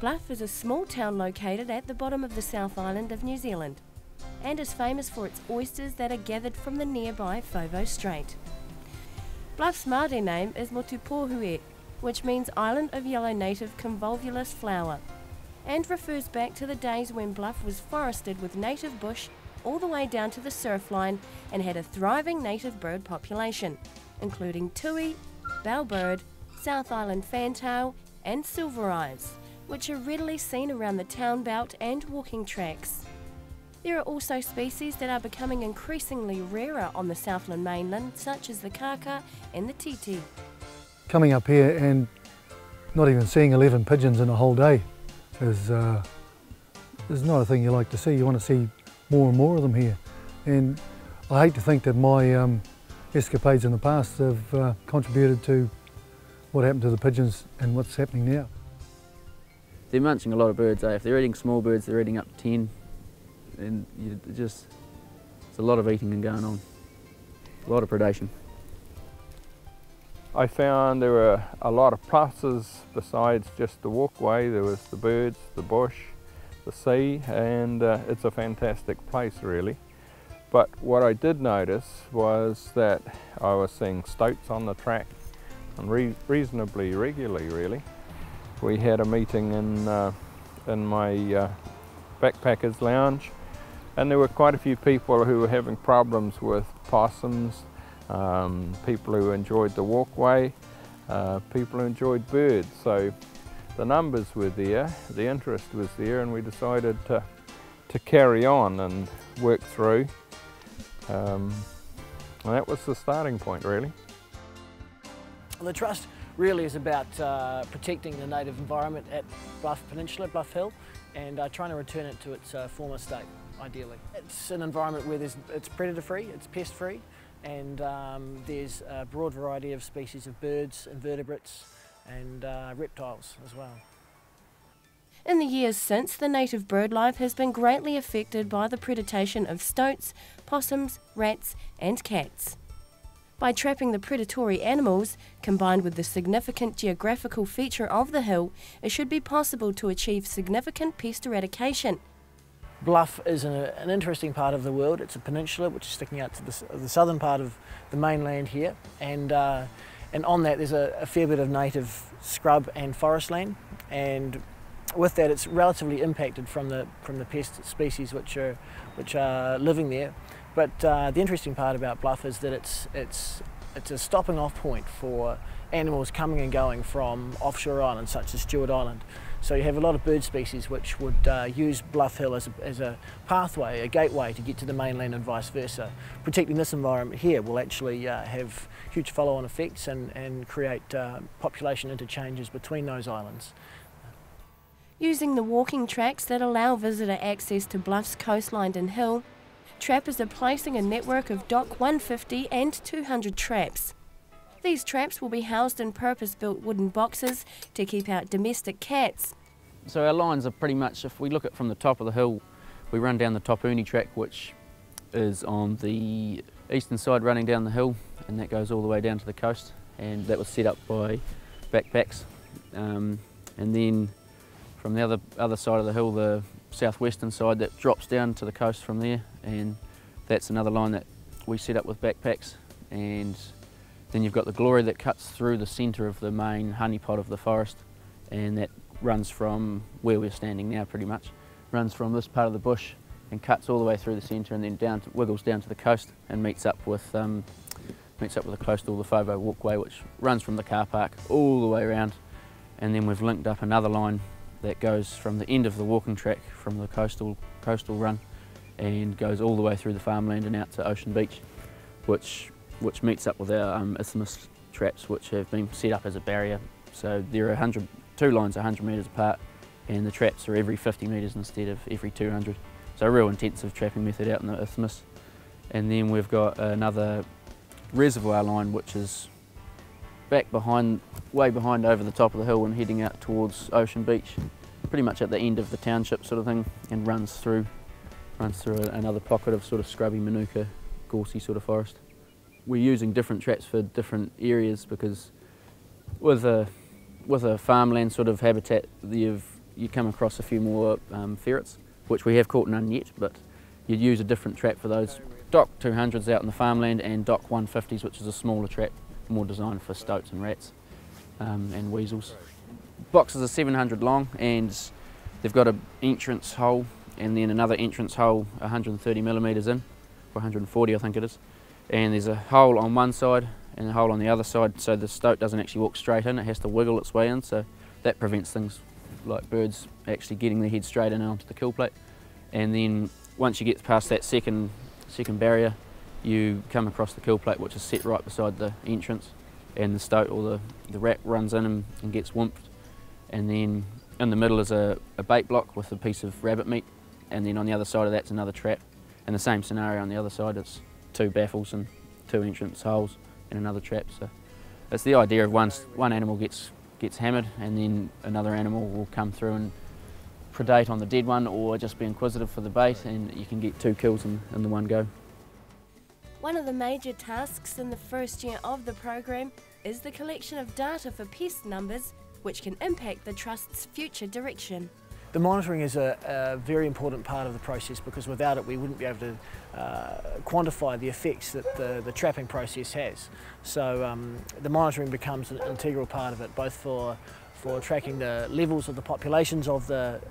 Bluff is a small town located at the bottom of the South Island of New Zealand and is famous for its oysters that are gathered from the nearby Fovo Strait. Bluff's Māori name is Motupohue, which means Island of Yellow Native Convolvulus Flower, and refers back to the days when Bluff was forested with native bush all the way down to the surf line and had a thriving native bird population, including tui, bellbird, South Island fantail and silver eyes, which are readily seen around the town belt and walking tracks. There are also species that are becoming increasingly rarer on the Southland mainland, such as the kaka and the titi. Coming up here and not even seeing 11 pigeons in a whole day is not a thing you like to see. You want to see more and more of them here. And I hate to think that my escapades in the past have contributed to what happened to the pigeons and what's happening now. They're munching a lot of birds. If they're eating small birds, they're eating up to 10. And it's a lot of eating and going on, a lot of predation. I found there were a lot of pluses besides just the walkway. There was the birds, the bush, the sea, and it's a fantastic place really. But what I did notice was that I was seeing stoats on the track and reasonably regularly really. We had a meeting in my backpackers lounge, and there were quite a few people who were having problems with possums, people who enjoyed the walkway, people who enjoyed birds. So the numbers were there, the interest was there, and we decided to carry on and work through. And that was the starting point really. The Trust really is about protecting the native environment at Bluff Peninsula, Bluff Hill, and trying to return it to its former state, ideally. It's an environment where it's predator-free, it's pest-free, and there's a broad variety of species of birds, invertebrates, and reptiles as well. In the years since, the native bird life has been greatly affected by the predation of stoats, possums, rats, and cats. By trapping the predatory animals, combined with the significant geographical feature of the hill, it should be possible to achieve significant pest eradication. Bluff is an interesting part of the world. It's a peninsula which is sticking out to the southern part of the mainland here, and on that there's a fair bit of native scrub and forest land, and with that it's relatively impacted from the pest species which are living there. But the interesting part about Bluff is that it's a stopping off point for animals coming and going from offshore islands such as Stewart Island. So you have a lot of bird species which would use Bluff Hill as a pathway, a gateway to get to the mainland and vice versa. Protecting this environment here will actually have huge follow-on effects and create population interchanges between those islands. Using the walking tracks that allow visitor access to Bluff's coastline and hill, trappers are placing a network of Dock 150 and 200 traps. These traps will be housed in purpose-built wooden boxes to keep out domestic cats. So our lines are pretty much, if we look at from the top of the hill, we run down the Motupohue track, which is on the eastern side running down the hill, and that goes all the way down to the coast, and that was set up by backpacks. And then from the other side of the hill, the southwestern side, that drops down to the coast from there, and that's another line that we set up with backpacks. And then you've got the glory that cuts through the centre of the main honeypot of the forest, and that runs from where we're standing now pretty much, runs from this part of the bush and cuts all the way through the centre, and then wiggles down to the coast and meets up with the coastal, the Fovo walkway, which runs from the car park all the way around. And then we've linked up another line that goes from the end of the walking track from the coastal run and goes all the way through the farmland and out to Ocean Beach, which meets up with our isthmus traps, which have been set up as a barrier. So there are two lines 100 metres apart, and the traps are every 50 metres instead of every 200. So a real intensive trapping method out in the isthmus. And then we've got another reservoir line which is back behind, way behind over the top of the hill and heading out towards Ocean Beach, pretty much at the end of the township sort of thing, and runs through another pocket of sort of scrubby manuka, gorsey sort of forest. We're using different traps for different areas because with a farmland sort of habitat, you've you come across a few more ferrets, which we have caught none yet, but you'd use a different trap for those. Dock 200s out in the farmland and Dock 150s, which is a smaller trap, more designed for stoats and rats and weasels. Boxes are 700 long, and they've got an entrance hole and then another entrance hole 130mm in, or 140 I think it is. And there's a hole on one side and a hole on the other side, so the stoat doesn't actually walk straight in, it has to wiggle its way in, so that prevents things like birds actually getting their head straight in onto the kill plate. And then once you get past that second barrier, you come across the kill plate, which is set right beside the entrance, and the stoat or the rat runs in and gets wimped. And then in the middle is a bait block with a piece of rabbit meat, and then on the other side of that's another trap. And the same scenario on the other side, it's 2 baffles and 2 entrance holes and another trap. So it's the idea of one animal gets hammered, and then another animal will come through and predate on the dead one, or just be inquisitive for the bait, and you can get 2 kills in the one go. One of the major tasks in the first year of the program is the collection of data for pest numbers, which can impact the Trust's future direction. The monitoring is a very important part of the process, because without it we wouldn't be able to quantify the effects that the trapping process has. So the monitoring becomes an integral part of it, both for tracking the levels of the populations of the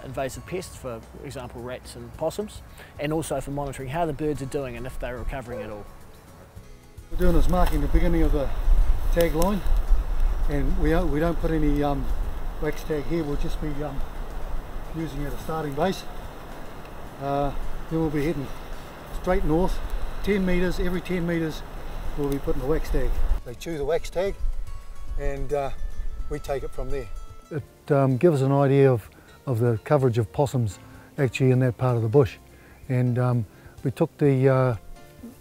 invasive pests, for example rats and possums, and also for monitoring how the birds are doing and if they're recovering at all. We're doing is marking the beginning of the tag line, and we don't put any wax tag here, we'll just be using it as a starting base. Then we'll be heading straight north, 10 metres, every 10 metres we'll be putting a wax tag. They chew the wax tag and we take it from there. It gives us an idea of the coverage of possums actually in that part of the bush, and we took the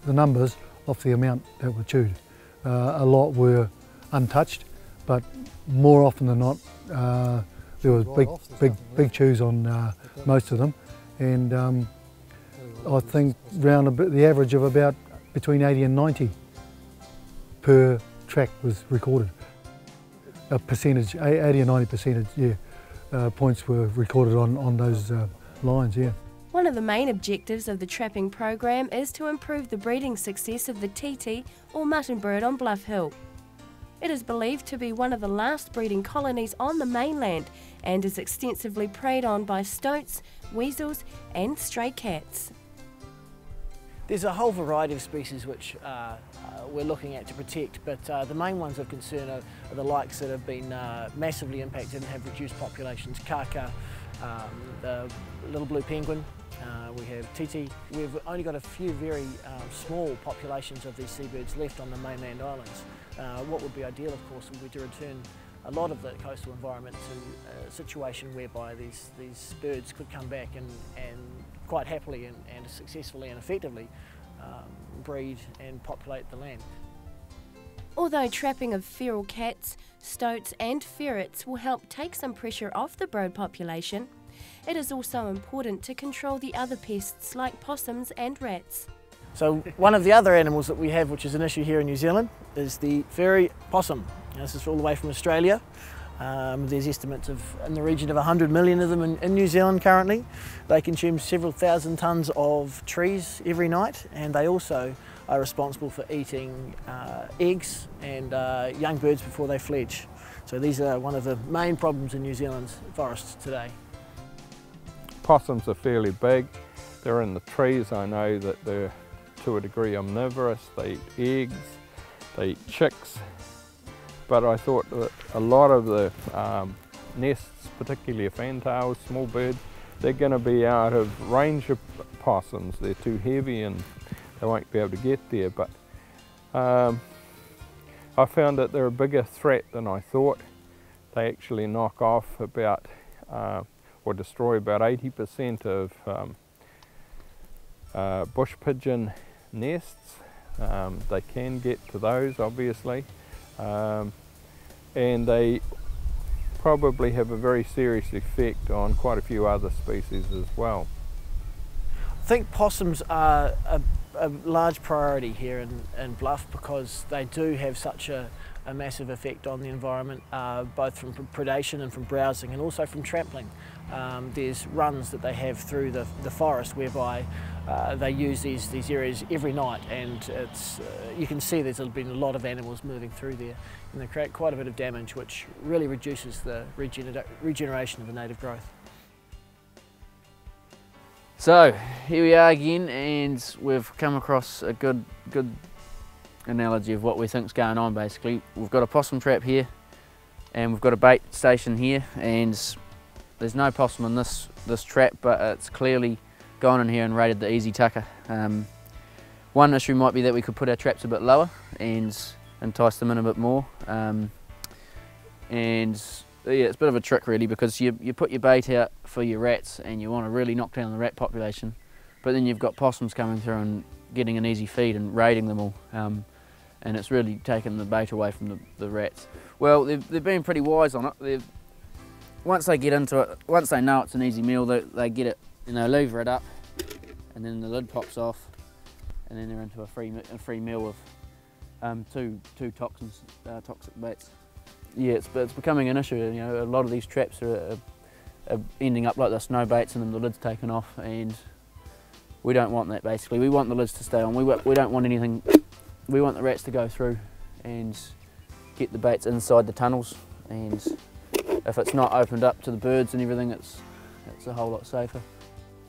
numbers off the amount that were chewed. A lot were untouched, but more often than not there was big chews on most of them, and I think round the average of about between 80 and 90 per track was recorded. A percentage, 80 or 90%, points were recorded on those lines, yeah. One of the main objectives of the trapping program is to improve the breeding success of the titi or mutton bird on Bluff Hill. It is believed to be one of the last breeding colonies on the mainland and is extensively preyed on by stoats, weasels and stray cats. There's a whole variety of species which we're looking at to protect, but the main ones of concern are the likes that have been massively impacted and have reduced populations. Kaka, the little blue penguin, we have titi. We've only got a few very small populations of these seabirds left on the mainland islands. What would be ideal, of course, would be to return a lot of the coastal environment to a situation whereby these birds could come back and quite happily and successfully and effectively breed and populate the land. Although trapping of feral cats, stoats and ferrets will help take some pressure off the bird population, it is also important to control the other pests like possums and rats. So one of the other animals that we have, which is an issue here in New Zealand, is the fairy possum. Now, this is all the way from Australia. There's estimates of in the region of 100 million of them in New Zealand currently. They consume several thousand tonnes of trees every night, and they also are responsible for eating eggs and young birds before they fledge. So these are one of the main problems in New Zealand's forests today. Possums are fairly big. They're in the trees. I know that they're to a degree omnivorous. They eat eggs, they eat chicks. But I thought that a lot of the nests, particularly of fantails, small birds, they're going to be out of range of possums. They're too heavy and they won't be able to get there. But I found that they're a bigger threat than I thought. They actually knock off about or destroy about 80% of bush pigeon nests. They can get to those, obviously. And they probably have a very serious effect on quite a few other species as well. I think possums are a large priority here in Bluff because they do have such a massive effect on the environment, both from predation and from browsing, and also from trampling. There's runs that they have through the forest whereby they use these areas every night, and it's you can see there's been a lot of animals moving through there, and they create quite a bit of damage, which really reduces the regeneration of the native growth. So here we are again, and we've come across a good analogy of what we think's going on. Basically, we've got a possum trap here, and we've got a bait station here, and there's no possum in this trap, but it's clearly gone in here and raided the easy tucker. One issue might be that we could put our traps a bit lower and entice them in a bit more. And yeah, it's a bit of a trick really, because you put your bait out for your rats and you want to really knock down the rat population, but then you've got possums coming through and getting an easy feed and raiding them all. And it's really taken the bait away from the rats. Well, they've been pretty wise on it. Once they get into it, once they know it's an easy meal, they get it and they lever it up, and then the lid pops off, and then they're into a free meal of two toxic baits. Yeah, it's becoming an issue. You know, a lot of these traps are ending up like the snow baits, and then the lid's taken off, and we don't want that. Basically, we want the lids to stay on. We don't want anything. We want the rats to go through and get the baits inside the tunnels, and if it's not opened up to the birds and everything, it's a whole lot safer.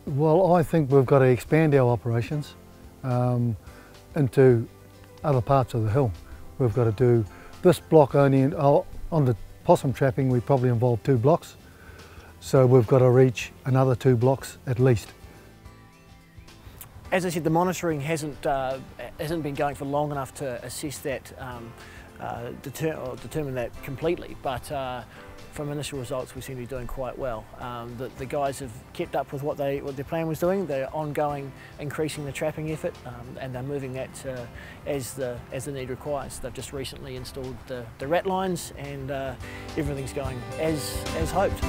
Well, I think we've got to expand our operations into other parts of the hill. We've got to do this block only. On the possum trapping, we probably involve 2 blocks, so we've got to reach another 2 blocks at least. As I said, the monitoring hasn't been going for long enough to assess that, determine that completely, but from initial results we seem to be doing quite well. The guys have kept up with what their plan was doing. They're ongoing increasing the trapping effort, and they're moving that as the need requires. They've just recently installed the rat lines, and everything's going as hoped.